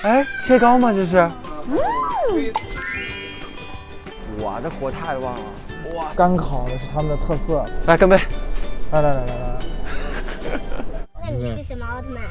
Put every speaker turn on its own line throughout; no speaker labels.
哎，切糕吗？这是？
哇，这火太旺了！哇，
干烤的是他们的特色。
来干杯！
来。
那你是什么奥特曼？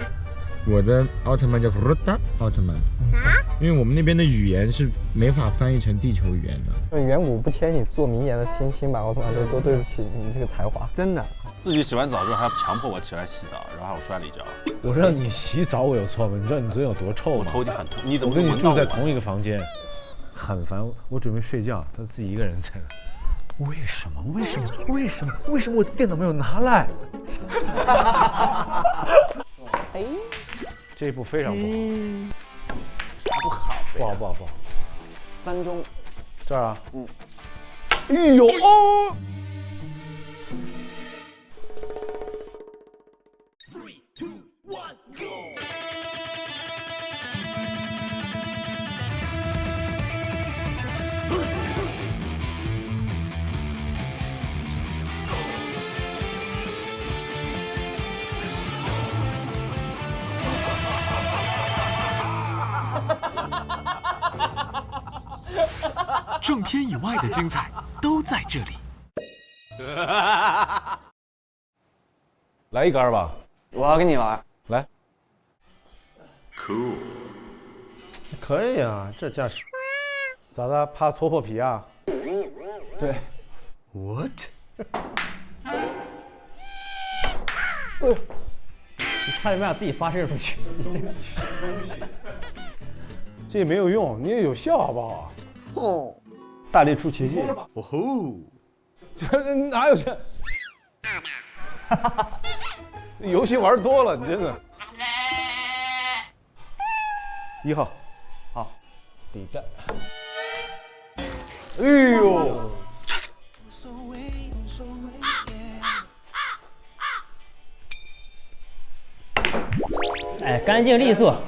我的奥特曼叫弗鲁达奥特曼。
啥？
因为我们那边的语言是没法翻译成地球语言的。
远古不缺你做明年的新版奥特曼，都对不起你这个才华，
真的。
自己洗完澡之后还要强迫我起来洗澡，然后还我摔了一跤。
我让你洗澡，我有错吗？你知道你昨天有多臭吗？
我头已经很痛，你怎么
我跟你住在同
一
一个房间，很烦。我准备睡觉，他自己一个人在那。为什么我电脑没有拿来？
哎，
这一步非常不好。
不好。
不好。
3中，
这儿啊，
哎呦哦！
正片以外的精彩都在这里。
来一杆吧。
我要跟你玩。
来。
Cool。
可以啊，这架势。咋的？怕戳破皮啊？
对。
What？
你差点没把自己发射出去。
这也没有用，你也有效好不好？
哦。
大力出奇迹。
哦吼！
这哪有这？游戏玩多了，你真的。1号。
好。
底蛋。哎呦！
哎，干净利索。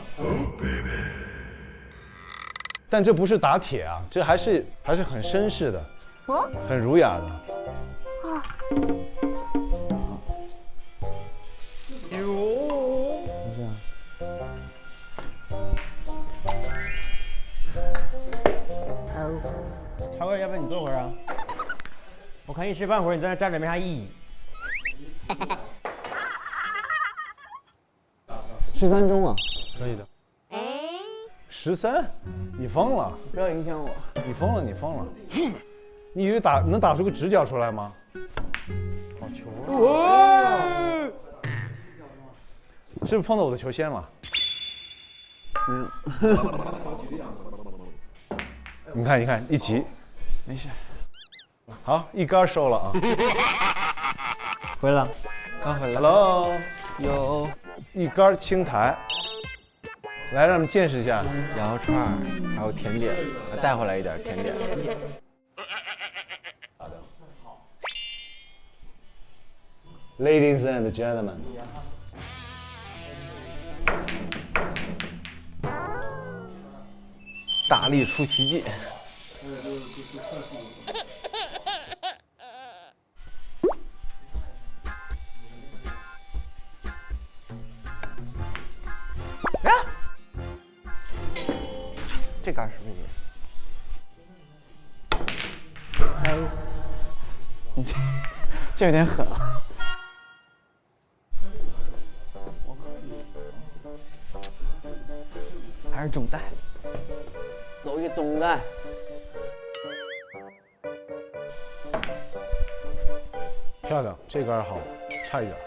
但这不是打铁啊，这还是很绅士的，很儒雅的。
超哥，要不然你坐会儿啊？我看一时半会儿你在那站着没啥意义。
13中啊，
可以的。13，你疯了！
不要影响我。
你疯了！你以为能打出个直角出来吗？好球啊！是不是碰到我的球线了？
没有。
你看，一起。
没事。
好，一杆收了啊。
回来了。
刚回来。
Hello。
有。
一杆青苔。来，让我们见识一下
羊肉串还有甜点，带回来一点甜点。
Ladies and gentlemen，
大力出奇迹。这杆是不是也？哎，你这有点狠啊！还是中带，走一个中带。
漂亮，这杆好，差一点。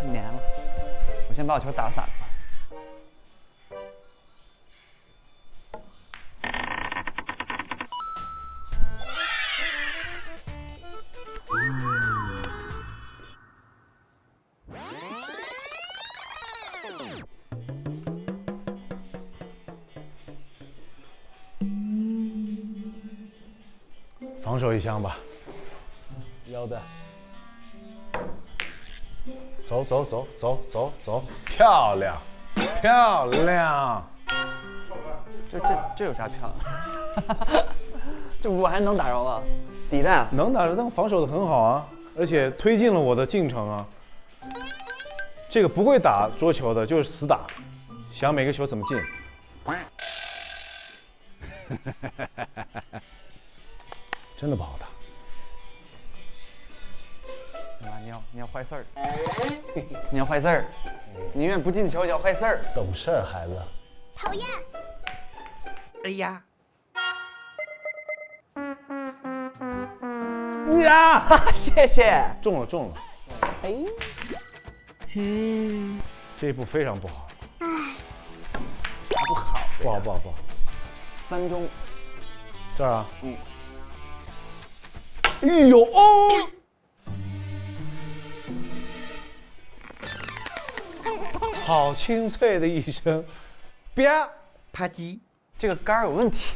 太黏了，我先把我球打散了。
防守一枪吧，腰带。走，漂亮。
这有啥漂亮？这我还能打着吗？底带啊？
能打着，但防守的很好啊，而且推进了我的进程啊。这个不会打桌球的，就是死打，想每个球怎么进。真的不好打。
啊，你要坏事儿，你要坏事儿，宁愿不进球也要坏事儿。
懂事儿，孩子。
讨厌。
哎呀，
呀，谢谢。
中了。
哎，
这一步非常不好。
啥不好？
不好。
3中。
这儿啊。
嗯。
哎呦哦！好清脆的一声，啪！
啪叽。
这个杆儿有问题。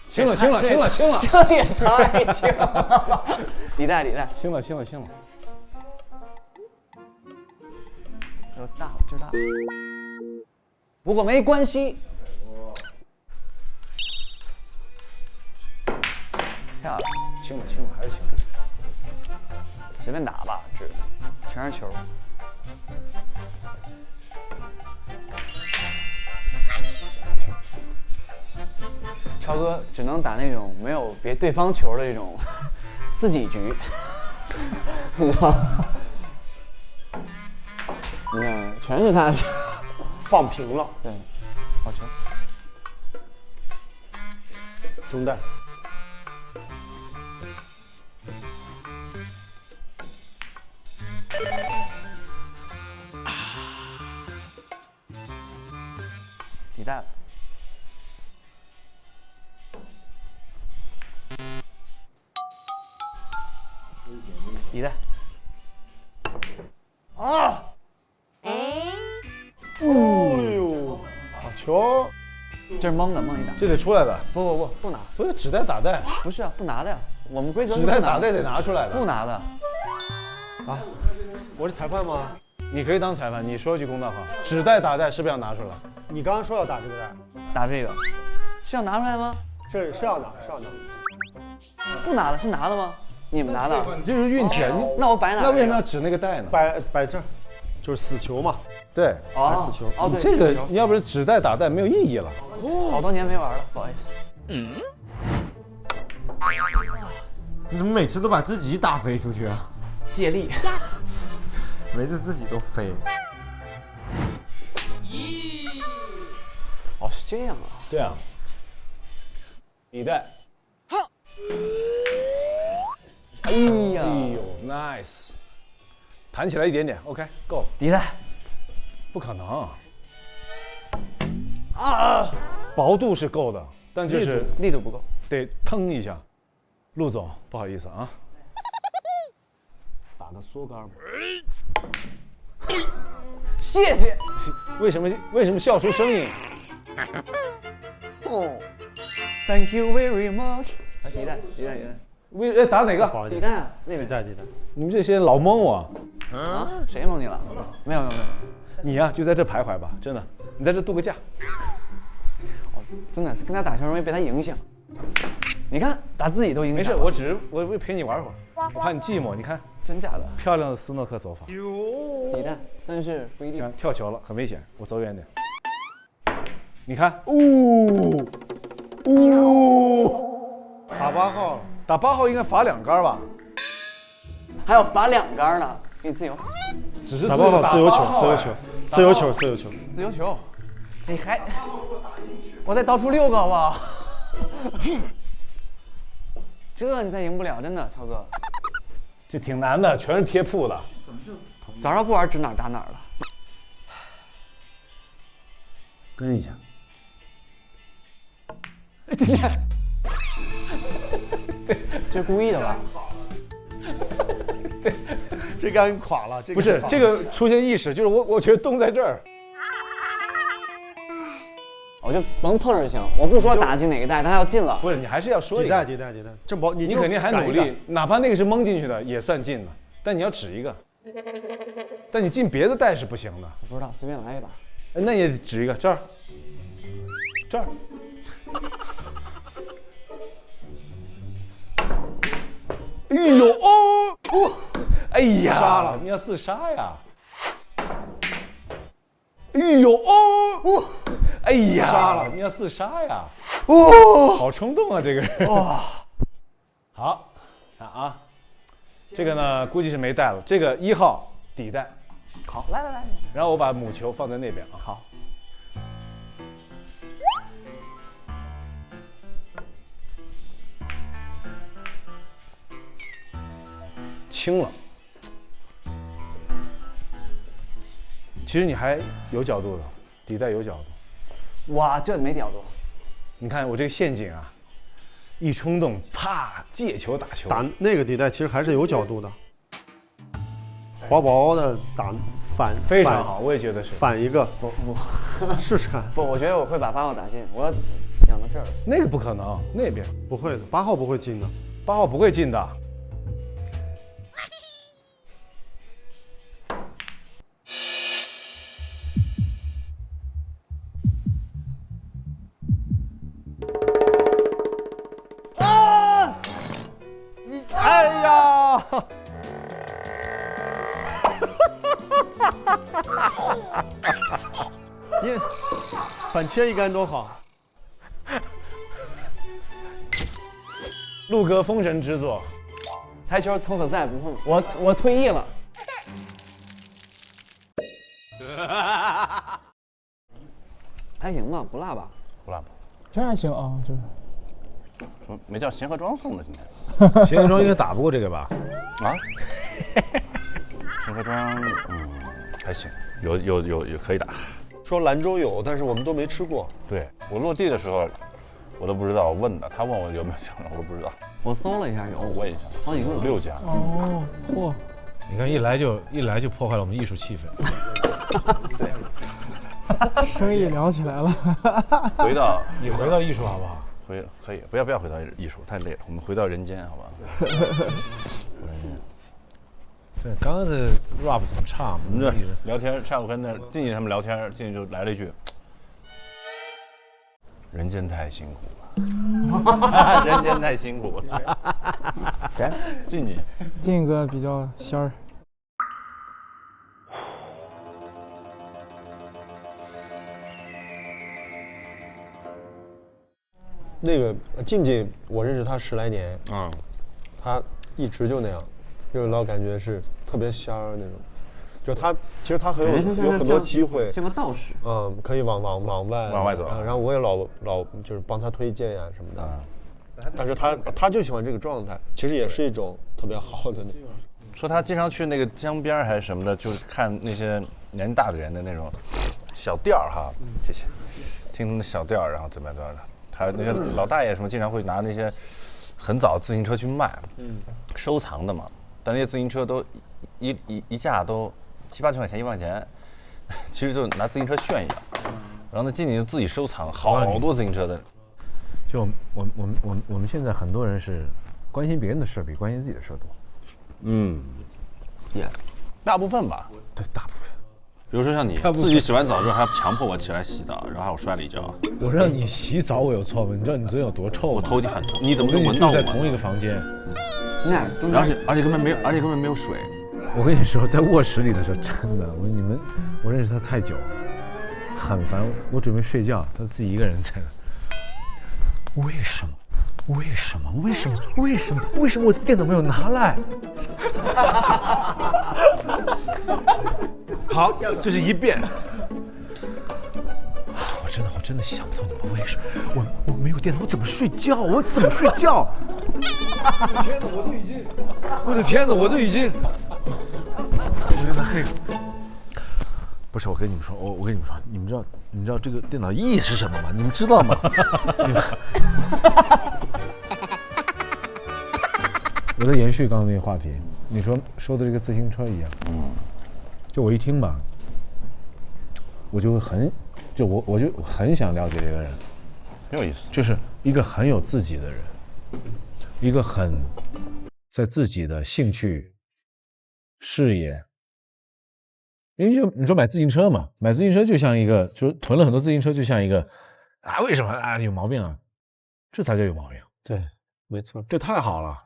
轻了，
这也太轻了。李代，
轻了。
有大了，劲儿大了。不过没关系。漂亮，
轻了，还是轻。
随便打吧，这全是球。超哥只能打那种没有对方球的这种自己局，你知道吗？你看，全是他的球，
放平了，
对，好球。
中弹。
底带了。底带。啊！
哎呦，好球！
这是蒙一打。
这得出来的。
不拿，
不是纸袋打袋，
不是啊，不拿的呀。我们规则是
纸袋
不拿的
打袋得拿出来的。
不拿的。
啊，我是裁判吗？
你可以当裁判，你说句公道话，纸袋打袋是不是要拿出来？
你刚刚说要打这个袋，
打这个，是要拿出来吗？
这是要拿。
不拿的，是拿的吗？你们拿的？
你这就是运气啊！
那我白拿。
那为什么要指那个袋呢？
摆这儿，就是死球嘛。
对，
死球。哦，对，
这个你要不是纸袋打袋没有意义了。
好多年没玩了，不好意思。
你怎么每次都把自己打飞出去啊？
借力。
围着自己都飞。
哦，是这样啊。
对啊。底袋。
哎呀，
哎呦 ，nice， 弹起来一点点 ，OK， 够。
底带。
不可能。
啊！
薄度是够的，但就是
力度不够，
得腾一下。陆总，不好意思啊。打的缩杆吗？
谢谢。
为什么笑出声音？
哦 ，Thank you very much。底带。
打哪个？
底带啊，那边。
底带。
你们这些人老蒙我。
啊？谁蒙你了？没有。
你呀，就在这徘徊吧，真的，你在这度个假。
哦，真的，跟他打球容易被他影响。你看，打自己都影响。
没事，我会陪你玩会儿，我怕你寂寞。你看，
真假的？
漂亮的斯诺克走法。
底带，但是不一定。
跳球了，很危险，我走远点。你看，
打8号，
打8号应该罚2杆吧？
还要罚2杆呢，给你自由。
只是
打8号自由球。
自由球，你还，我再倒出6个好不好？这你再赢不了，真的，超哥。
这挺难的，全是贴铺的。
早上不玩指哪打哪了。
跟一下。
这故意的吧？
对，这杆垮了。
不是这个出现意识，就是我觉得洞在这儿。
我就甭碰就行，我不说打进哪个袋，他要进了。
不是，你还是要说
底带。这不
你肯定还努力，哪怕那个是蒙进去的也算进的，但你要指一个。但你进别的袋是不行的。
我不知道，随便来一把。
那也指一个，这儿。哎呦哦！哎呀，
杀了
你要自杀呀！哎呦哦，哎呀，
杀了
你要自杀呀！
哦，
好冲动啊，这个人。哇，好，看啊，这个呢估计是没带了，这个1号底带，
好，来来来，
然后我把母球放在那边啊。
好，
轻了。其实你还有角度的，底带有角度。
哇，这没屌多。
你看我这个陷阱啊，一冲动，啪，借球打球。
打那个底带其实还是有角度的，薄薄的打反
非常好，我也觉得是。
反一个，试试看。
不，我觉得我会把8号打进，我要养到这儿。
那个不可能，那边
不会的，8号不会进的。
8号不会进的。
你哎呀！你反切一杆多好。
陆哥封神之作，
台球从此再也不碰。我退役了。还行吧，不辣吧？
不辣吧？
这还行啊，就是
没叫贤合庄送的今天。
贤合庄应该打不过这个吧？
啊？贤合庄，还行，有可以打。
说兰州有，但是我们都没吃过。
对我落地的时候，我都不知道，我问的，他问我有没有想到，我都不知道。
我搜了一下，有
我问一下，
好几个，
有6家。
哦，嚯！
你看一来就破坏了我们艺术气氛。
对，
生意聊起来了。
回到
你回到艺术好不好？
可以，不要回到艺术，太累了。我们回到人间，好吧？
对，刚刚这 rap 怎么唱？
我们这聊天，下午跟那静静他们聊天，静静就来了一句：“人间太辛苦了，人间太辛苦了。”静静，
静哥比较仙儿。
那个静静，我认识他10来年，他一直就那样，就老感觉是特别仙儿那种。就他其实他有很多机会，
像个道士，
可以往外
走。
然后我也老就是帮他推荐呀什么的。但是他就喜欢这个状态，其实也是一种特别好的那种。
说他经常去那个江边还是什么的，就是看那些年纪大的人的那种小调哈，谢谢，听他们的小调，然后怎么样的。还有那些老大爷什么，经常会拿那些很早自行车去卖，收藏的嘛。但那些自行车都一架都7、8千块钱，1万块钱，其实就拿自行车炫耀。然后呢，静静就自己收藏好多自行车的。
就我们现在很多人是关心别人的事比关心自己的事多。
大部分吧。
对，大部分。
比如说像你自己洗完澡之后还要强迫我起来洗澡，然后还我摔了一跤。
我让你洗澡我有错吗？你知道你昨天有多臭吗？
我头已经很臭，你怎么能闻
住
到我
在同一个房间？
你俩都
而且根本没有水。
我跟你说，在卧室里的时候，真的，我认识他太久，很烦。我准备睡觉，他自己一个人在那。为什么我电脑没有拿来？好，这是一遍。我真的想不通你们为什么我没有电脑，我怎么睡觉？我的天哪，我都已经。我觉得嘿，不是，我跟你们说，我跟你们说，你们知道这个电脑意义是什么吗？你们知道吗？我在延续刚刚那个话题，你说说的这个自行车一样，就我一听吧，我就很想了解这个人，
很有意思，
就是一个很有自己的人，一个很在自己的兴趣、事业。因为你说买自行车嘛，买自行车就像一个，就是囤了很多自行车，就像一个为什么有毛病啊？这才叫有毛病。
对，没错，
这太好了。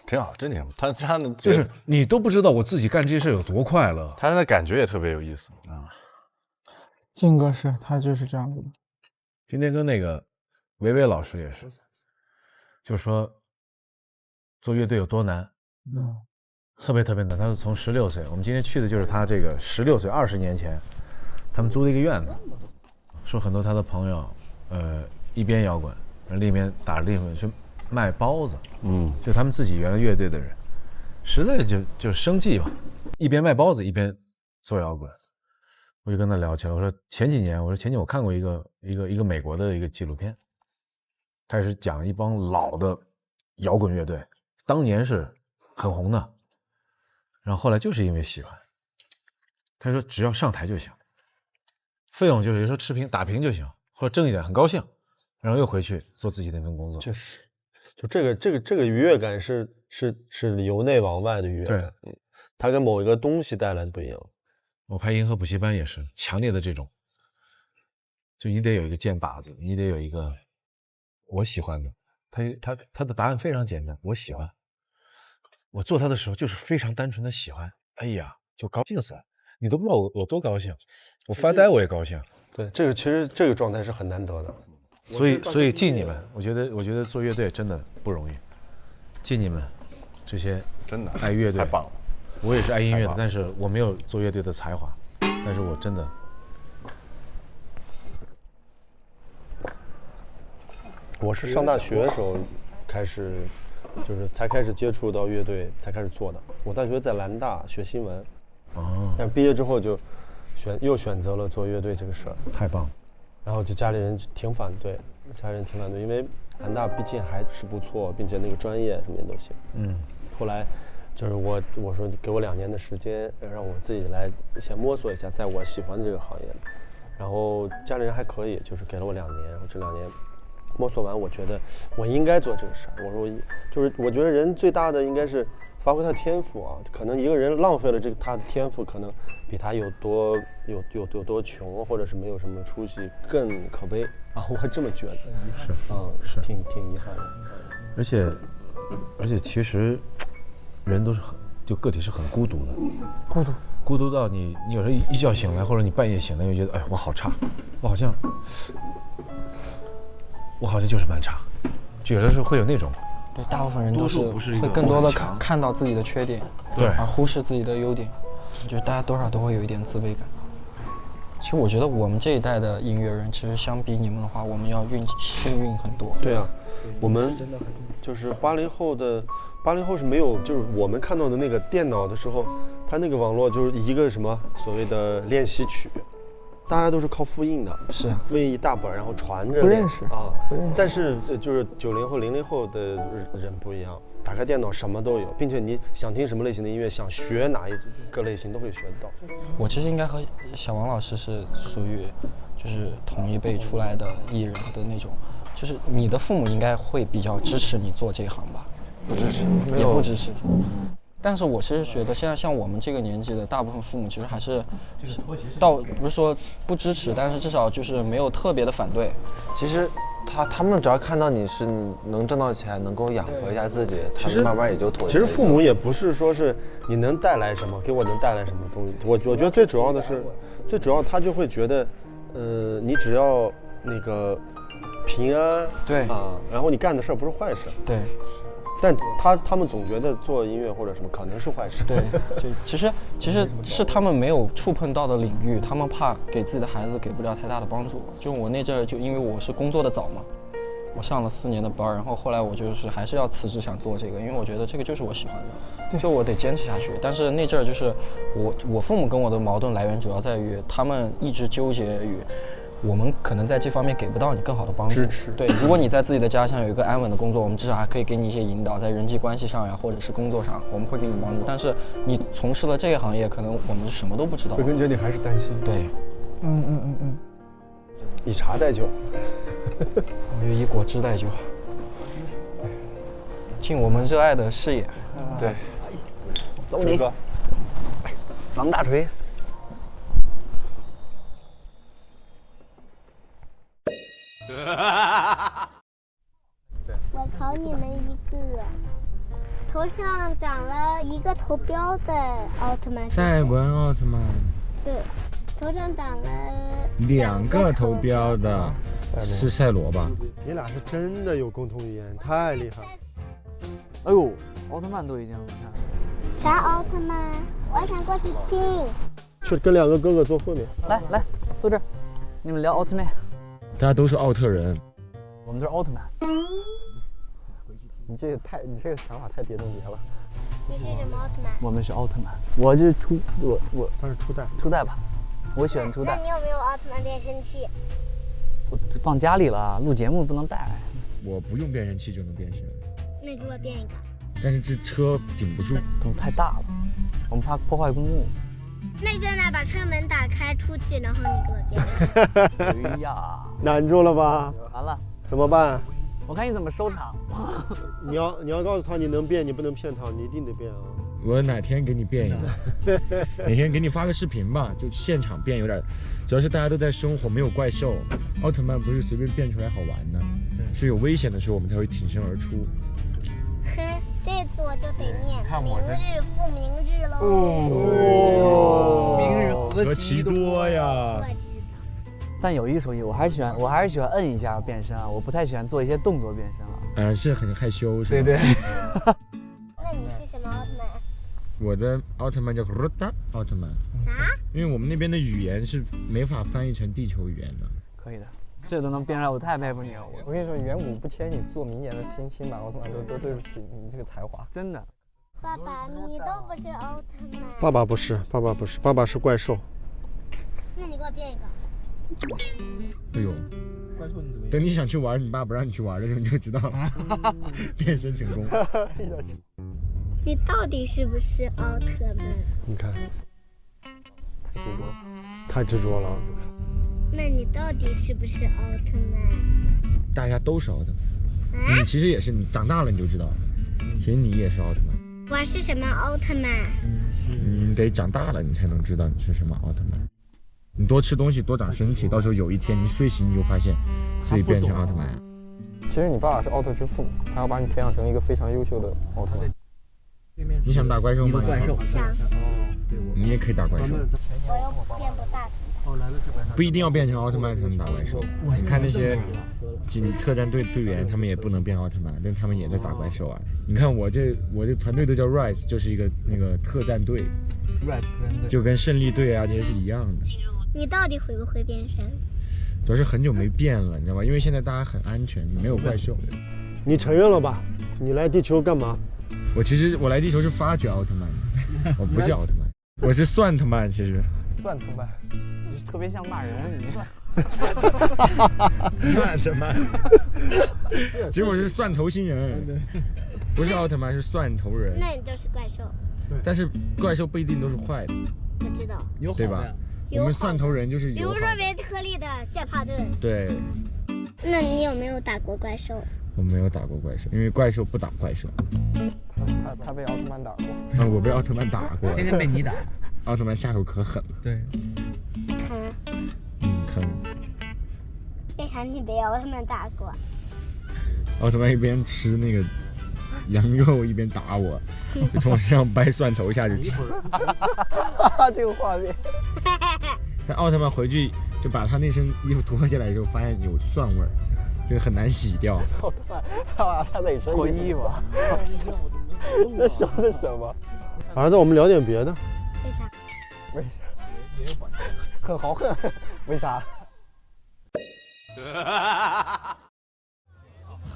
挺好，真挺好。他
就是你都不知道我自己干这些事有多快乐，
他的感觉也特别有意思啊。
靖哥是他就是这样子的。
今天跟那个维维老师也是，就说做乐队有多难，特别特别难。他是从16岁，我们今天去的就是他这个16岁，20年前，他们租的一个院子，说很多他的朋友，一边摇滚，另一边打着另一边去卖包子，就他们自己原来乐队的人，实在就生计嘛，一边卖包子一边做摇滚。我就跟他聊起来，我说前几年我看过一个美国的一个纪录片，他也是讲一帮老的摇滚乐队，当年是很红的，然后后来就是因为喜欢，他说只要上台就行，费用就是有时候打平就行，或者挣一点很高兴，然后又回去做自己的那份工作。
确实，就这个愉悦感是由内往外的愉悦感，它跟某一个东西带来的不一样。
我拍银河补习班也是强烈的这种，就你得有一个箭靶子，你得有一个我喜欢的。他的答案非常简单，我喜欢。我做他的时候就是非常单纯的喜欢，哎呀，就高兴死了。你都不知道我多高兴，我发呆我也高兴。
对，其实这个状态是很难得的。
所以敬你们，我觉得做乐队真的不容易，敬你们这些
真的
爱乐队
太棒了。
我也是爱音乐的，但是我没有做乐队的才华，但是我真的，
我是上大学的时候才开始接触到乐队，才开始做的。我大学在兰大学新闻，但毕业之后就又选择了做乐队这个事儿，
太棒了。
然后就家里人挺反对，因为兰大毕竟还是不错，并且那个专业什么也都行。后来就是我说给我2年的时间，让我自己来先摸索一下，在我喜欢的这个行业。然后家里人还可以，就是给了我2年，然后这2年摸索完，我觉得我应该做这个事儿。我觉得人最大的应该是发挥他的天赋啊。可能一个人浪费了他的天赋，可能比他有多穷，或者是没有什么出息更可悲啊。我这么觉得。是挺遗憾的。
而且其实人都是个体是很孤独的，孤独到你有时候一觉醒来，或者你半夜醒来，又觉得哎，我好差，我好像就是蛮差，就有的时候会有那种。
对，大部分人都是
会
更多的看到自己的缺点，
对，
而忽视自己的优点。我觉得大家多少都会有一点自卑感。其实我觉得我们这一代的音乐人，其实相比你们的话，我们要幸运很多。
对啊，我们就是80后是没有，就是我们看到的那个电脑的时候，它那个网络就是一个什么所谓的练习曲，大家都是靠复印的，
是
复印一大本，然后传着
不认识啊。
但是就是90后、00后的人不一样，打开电脑什么都有，并且你想听什么类型的音乐，想学哪一个类型都可以学得到。
我其实应该和小王老师是属于就是同一辈出来的艺人的那种，就是你的父母应该会比较支持你做这行吧？
不支持，
也不支持。但是我其实觉得现在像我们这个年纪的大部分父母，其实还是不是说不支持，但是至少就是没有特别的反对。
其实他们只要看到你是能挣到钱，能够养活一下自己，他们慢慢也就妥协。
其实父母也不是说是你能带来什么，给我能带来什么东西。我觉得最主要他就会觉得，你只要那个平安，
对
啊，然后你干的事儿不是坏事，
对。
但他们总觉得做音乐或者什么可能是坏事。
对，就其实是他们没有触碰到的领域，他们怕给自己的孩子给不了太大的帮助。就我那阵儿，就因为我是工作的早嘛，我上了4年的班，然后后来我就是还是要辞职想做这个，因为我觉得这个就是我喜欢的，就我得坚持下去。但是那阵儿就是我父母跟我的矛盾来源主要在于他们一直纠结于。我们可能在这方面给不到你更好的帮助。
支持。
对，如果你在自己的家乡有一个安稳的工作，我们至少还可以给你一些引导，在人际关系上呀，或者是工作上，我们会给你帮助。但是你从事了这个行业，可能我们什么都不知道。
归根结底还是担心。
对，
以茶代酒，
我就以果汁代酒，尽我们热爱的事业。
对，
走你哥，王大锤。
我考你们一个，头上长了一个头标的奥特曼。
赛文奥特曼。
对，头上长了
2个头标的，是赛罗吧？
你俩是真的有共同语言，太厉害了。
哎呦，奥特曼都已经你看。
啥奥特曼？我想过去听。
去跟2个哥哥坐后面。
来，坐这儿，你们聊奥特曼。
大家都是奥特人。
我们都是奥特曼。
你这个想法太别中别了。
你是什么奥特曼？
我们是奥特曼。我就是我
他是初代
吧，我喜欢初代。
那你有没有奥特曼变身器？
我放家里了，录节目不能带。
我不用变身器就能变身。
那给我变一个。
但是这车顶不住，
太大了，我们怕破坏公物。
那你在那把车门打开出去，然后你给我变身。
哎呀，
难住了吧？
完了，
怎么办？
我看你怎么收场。
你要告诉他你能变，你不能骗他，你一定得变啊。
我哪天给你变一个，哪天给你发个视频吧，就现场变有点，主要是大家都在生活，没有怪兽，奥特曼不是随便变出来好玩的，是有危险的时候我们才会挺身而出。
哼，这次我就得念
明
日复明日喽。
明日
何其多呀！
但有一个手艺，我还是喜欢摁一下变身啊，我不太喜欢做一些动作变身啊。
是很害羞，是吧？
对。
那你是什么奥特曼？
我的奥特曼叫罗达奥特曼。
啥？
因为我们那边的语言是没法翻译成地球语言的。
可以的，这都能变出来，我太佩服你了。
我跟你说，远古不签你做明年的新版奥特曼都对不起你这个才华，
真的。
爸爸，你都不是奥特曼。
爸爸不是，爸爸是怪兽。
那你给我变一个。
哎呦，等你想去玩，你爸不让你去玩的时候，你就知道了。变身成功。
你到底是不是奥特曼？
你看，太执着了。
那你到底是不是奥特曼？
大家都是奥特曼。你其实也是，你长大了你就知道了。其实你也是奥特曼。
我是什么奥特曼？
你得长大了，你才能知道你是什么奥特曼。你多吃东西，多长身体，到时候有一天你睡醒，你就发现自己变成奥特曼。
其实你爸爸是奥特之父，他要把你培养成一个非常优秀的奥特曼。
你想打怪兽吗？
怪兽
想。
你也可以打怪兽。
我又变不大。
不一定要变成奥特曼才能打怪兽。你看那些特战队队员，他们也不能变奥特曼，但他们也在打怪兽啊。你看我这团队都叫 Rise， 就是一个那个特战队。
Rise 特战队
就跟胜利队啊这些是一样的。
你到底会不会变身？
主要是很久没变了，你知道吧？因为现在大家很安全，没有怪兽。
你承认了吧？你来地球干嘛？
我来地球是发掘奥特曼的，我不是奥特曼，我是算特曼。其实
算特曼，
你特别像骂人，你
算特曼，结果是蒜头新人，不是奥特曼，是蒜头人。
那你就是怪兽。
但是怪兽不一定都是坏的，
我知道，
对吧？我们蒜头人就是有，
比如说维特利的谢帕顿。
对。
那你有没有打过怪兽？
我没有打过怪兽，因为怪兽不打怪兽。
他被奥特曼打过。
我被奥特曼打过。
天天被你打。
奥特曼下手可狠了。
对。
坑。
坑。
为啥你被奥特曼打过？
奥特曼一边吃那个羊肉一边打我，就从我身上掰蒜头下去吃。
这个画面。
但奥特曼回去就把他那身衣服脱下来之后，发现有蒜味儿，这个很难洗掉。
奥特曼，他哪身
脱衣服？
这说的什么？
儿子，我们聊点别的。
为啥？
为啥？很豪横，为啥？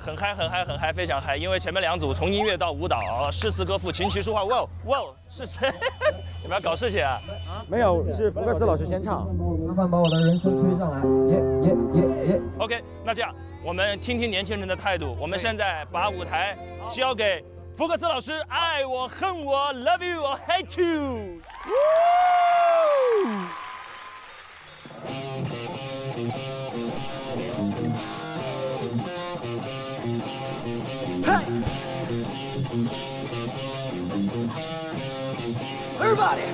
很嗨，很嗨，很嗨，非常嗨！因为前面2组从音乐到舞蹈，诗词歌赋、琴棋书画，哇，是谁？你们要搞事情啊？
没有，是福克斯老师先唱。
麻烦把我的人声推上来，耶。
OK， 那这样，我们听听年轻人的态度。我们现在把舞台交给福克斯老师，爱我恨我 ，Love you or hate you。Everybody,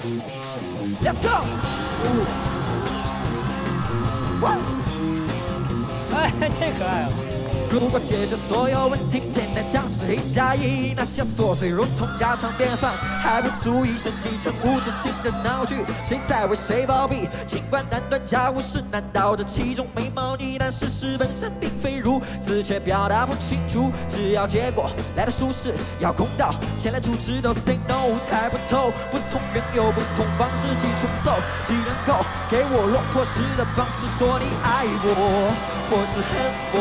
let's go!
哎，这可爱啊！
如果解决所有问题简单像是1+1，那些琐碎如同家常便饭，还不足以升级成无止境的闹剧。谁在为谁包庇？尽管难断家务事难道这其中没猫腻？但事实本身并非如此，却表达不清楚。只要结果来得舒适，要公道，前来主持都 say no， 猜不透。不同人有不同方式去重奏，既能够给我落魄时的方式说你爱我，或是恨我，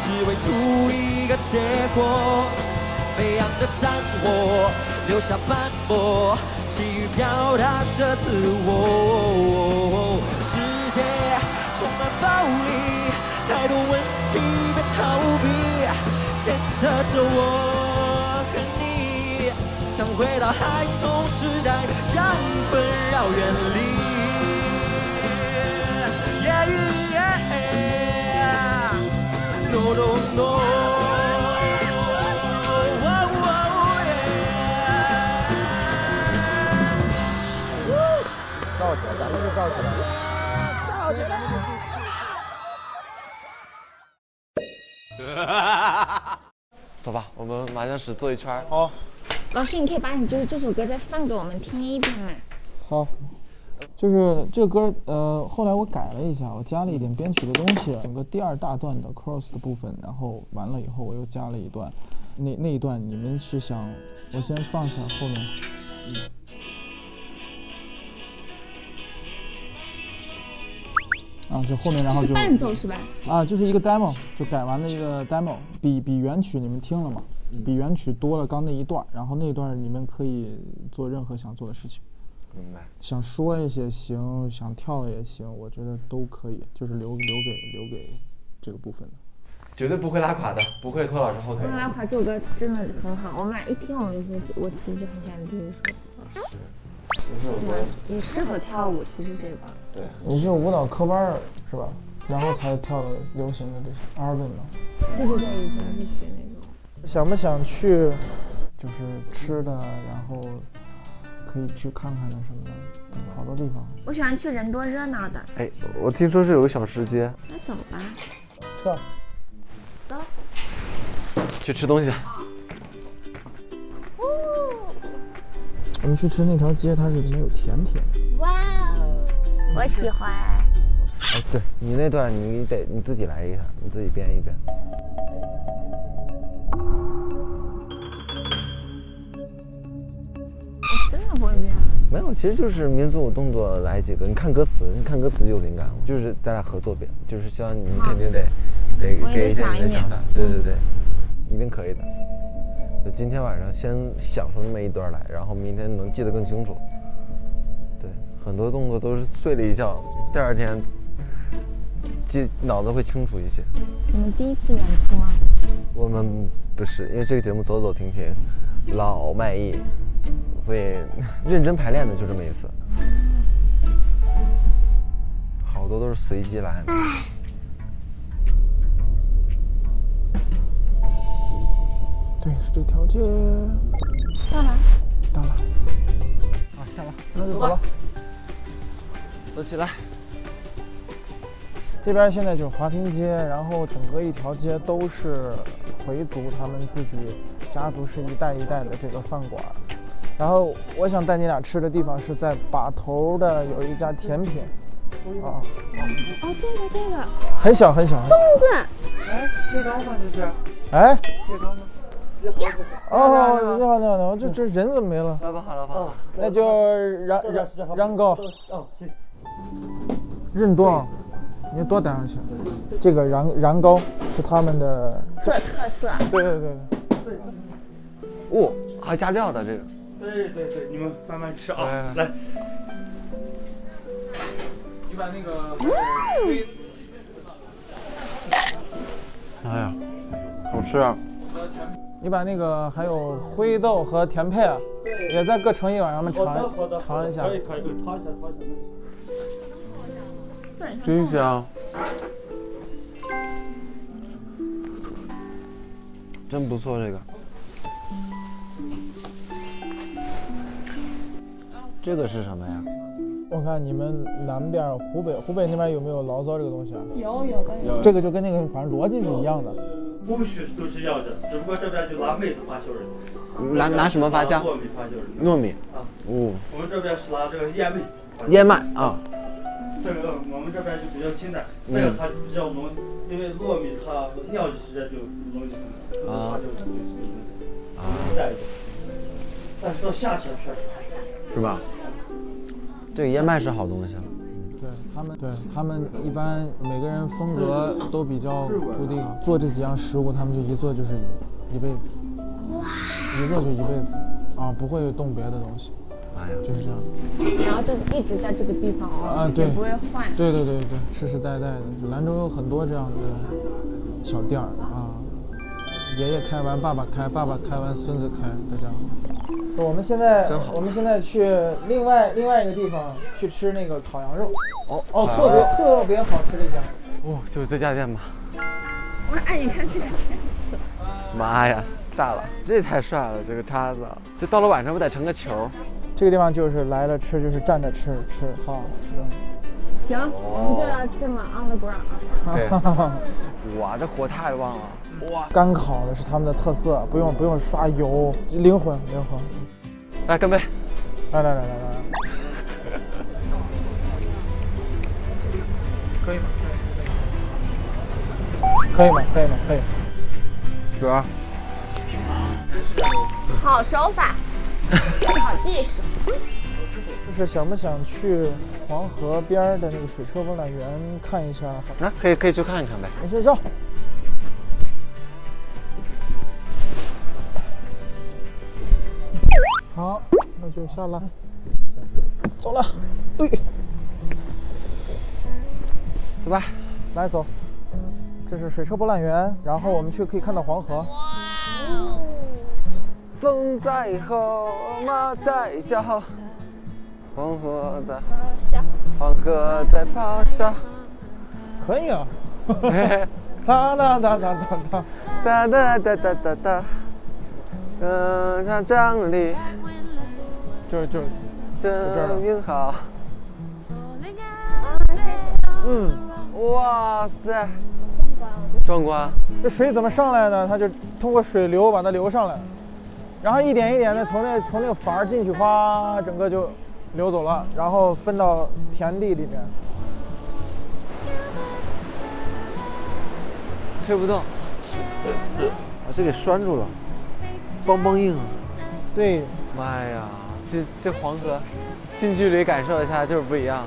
只为图一个结果。飞扬的战火留下斑驳，急于表达着自我。世界充满暴力，太多问题被逃避，牵扯着我和你，想回到孩童时代的那纷扰远离。No no no。
造起来，咱们就造起来，造起来！
走吧，我们麻将室坐一圈。
好。
老师，你可以把你就是这首歌再放给我们听一遍吗？
好。就是这个歌，后来我改了一下，我加了一点编曲的东西，整个第2大段的 cross 的部分，然后完了以后我又加了一段，那一段你们是想我先放下后面，就后面然后就是
伴奏是吧？
就是一个 demo， 就改完了一个 demo， 比原曲你们听了嘛，比原曲多了刚那一段，然后那一段你们可以做任何想做的事情。
明白，
想说也行，想跳也行，我觉得都可以，就是留给这个部分的，
绝对不会拉垮的，不会拖老师后腿。
不会拉垮，这首歌真的很好，我们俩一听我们就说，我其实就很喜欢这一首。是，也适合跳舞，其实这个。
对，
你是舞蹈科班是吧？然后才跳的流行的这些 urban 嘛。
对，以前是学那种。
想不想去，就是吃的，然后。可以去看看的什么的，好多地方。
我喜欢去人多热闹的。
哎，我听说是有个小吃街。
那走吧。
撤。
走。
去吃东西。
我们去吃那条街，它是里面有甜品。
哇哦，我喜欢。
哎，对你那段你自己来一下，你自己编一编。
真的不会编？
没有，其实就是民族舞动作来几个，你看歌词就有灵感，就是咱俩合作编，就是希望你肯定得给一点你的想法，对，一定可以的。就今天晚上先想出那么一段来，然后明天能记得更清楚。对，很多动作都是睡了一觉，第2天脑子会清楚一些。
你们第一次演出吗？
我们不是，因为这个节目走走停停，老卖艺。所以认真排练的就这么一次，好多都是随机来的。
对，是这条街。
到了。
好，下了，那就走吧。
走起来。
这边现在就是华亭街，然后整个一条街都是回族他们自己家族是一代一代的这个饭馆。然后我想带你俩吃的地方是在把头的有一家甜品，
哦，这个
很小。
粽子。
哎，蟹膏吗？这是？
哎，
蟹膏吗？
哦，你好，这人怎么没了？
老板好。
那就让糕。
哦，行。
认多，你多带上去。这个燃糕是他们的
特色。
对。
哦，还加料的这个。
对，你们慢慢吃啊，来。
你把那个，
哎呀，好吃啊！
你把那个还有灰豆和甜配啊，也再各盛一碗，让他们尝一下。
可以，尝一下。
真香，真不错这个。这个是什么呀？
我看你们南边湖北那边有没有醪糟这个东西啊？
有。
这个就跟那个反正逻辑是一样的，
不许都是要着，只不过这边就拿妹子发酵人。
拿什么发酵？
糯米发酵人。
糯米。
啊。
哦。
我们这边是拿这个燕麦。
燕麦啊。
这个我们这边就比较清淡，那个它比较浓，因为糯米它尿的时间就容易发酵成就是带着。但是到夏天确实
是吧？这个燕麦是好东西。
对他们一般每个人风格都比较固定，做这几样食物，他们就一做就是一辈子，一做就一辈子啊，不会动别的东西。
哎呀，
就是这样。
然后就一直在这个地方
啊，对，
也不会换。
对，世世代代的，兰州有很多这样的小店儿啊，爷爷开完，爸爸开，爸爸开完，孙子开的这样。我们现在去另外一个地方去吃那个烤羊肉。特别好吃这家。
哦，就是这家店吗？
哇，你看这个圈子。
妈呀，炸了！这太帅了，这个叉子，这到了晚上不得成个球？
这个地方就是来了吃，就是站着吃好。
行，我们就要这么 on the ground。
对。哇，这火太旺了！哇，
干烤的是他们的特色，不用刷油，灵魂。
来，干杯！
来。可以吗？可以。
哥。
好手法，好技术。
就是想不想去黄河边的那个水车博览园看一下？
啊，可以去看一看呗。
没事，绕。好，那就下来。走了，对。
走吧，
来走。这是水车博览园，然后我们可以看到黄河。
风在吼，马在叫，黄河在咆哮。
可以啊。哒哒哒哒哒哒
哒哒哒哒哒哒。张力，
就是
正英好。哇塞，壮观！
这水怎么上来呢？它就通过水流把它流上来，然后一点一点的从那个阀儿进去，哗，整个就流走了，然后分到田地里面。
推不动，把这给拴住了。梆硬，
对，
妈呀，这黄河，近距离感受一下就是不一样。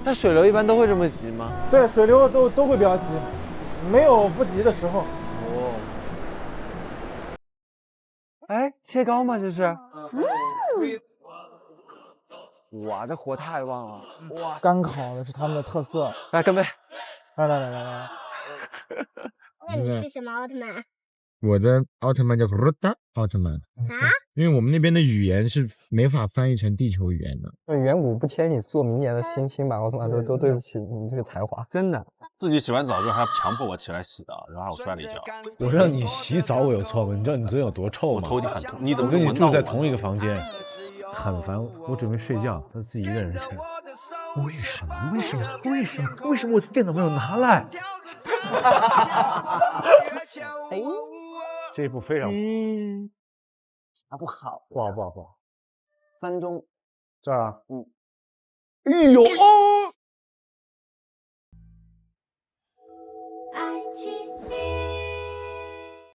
那水流一般都会这么急吗？
对，水流都会比较急，没有不急的时候。
哦。哎，切糕吗？这是？哇，这火太旺了！
哇，干烤的是他们的特色。
来，干杯！
来。
那你是什么奥特曼？
我的奥特曼叫鲁达奥特曼。
啥？
因为我们那边的语言是没法翻译成地球语言的。
远古不缺你做明年的新版奥特曼都对不起你这个才华，真的。
自己洗完澡之后还强迫我起来洗的，然后我摔了一跤。
我让你洗澡我有错吗？你知道你嘴有多臭吗？
我头顶很痛。你怎么
跟你住在同一个房间？很烦，我准备睡觉，他自己一个人在。为什么我的电脑没有拿来？
哎，
这一步非常
不好，
不好。
3中，
这儿啊，
哎呦哦。